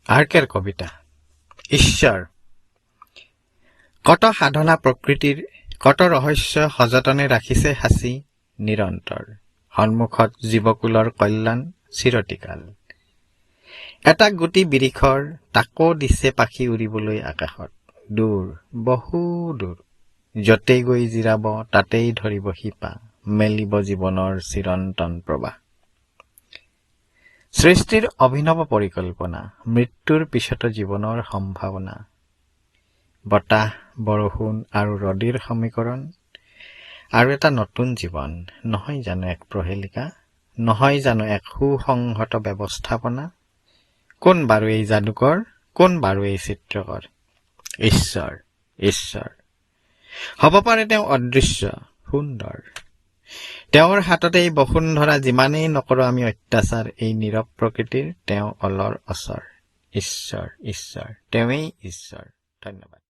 আৰ্কেৰ কবিতা ঈশ্বৰ। কত সাধনা প্ৰকৃতিৰ, কত ৰহস্য সযতনে ৰাখিছে সাঁচি নিৰন্তৰ, সন্মুখত জীৱকুলৰ কল্যাণ চিৰতিকাল। এটা গুটি বিৰিখৰ, তাকো দিছে পাখি উৰিবলৈ আকাশত, দূৰ বহু দূৰ। য'তেই গৈ জিৰাব তাতেই ধৰিব শিপা, মেলিব জীৱনৰ চিৰন্তন প্ৰবাহ। সৃষ্টিৰ অভিনৱ পৰিকল্পনা, মৃত্যুৰ পিছতো জীৱনৰ সম্ভাৱনা। বতাহ, বৰষুণ আৰু ৰদিৰ সমীকৰণ, আৰু এটা নতুন জীৱন। নহয় জানো এক প্ৰহেলিকা, নহয় জানো এক সুসংহত ব্যৱস্থাপনা? কোন বাৰু এই যাদুকৰ, কোন বাৰু এই চিত্ৰকৰ? ঈশ্বৰ, ঈশ্বৰ। হ'ব পাৰে তেওঁ অদৃশ্য, সুন্দৰ। তেওঁৰ হাততে এই বসুন্ধৰা, যিমানেই নকৰো আমি অত্যাচাৰ এই নীৰৱ প্ৰকৃতিৰ, তেওঁ অলৰ অচৰ। ঈশ্বৰ, ঈশ্বৰ, তেওঁৱেই ঈশ্বৰ। ধন্যবাদ।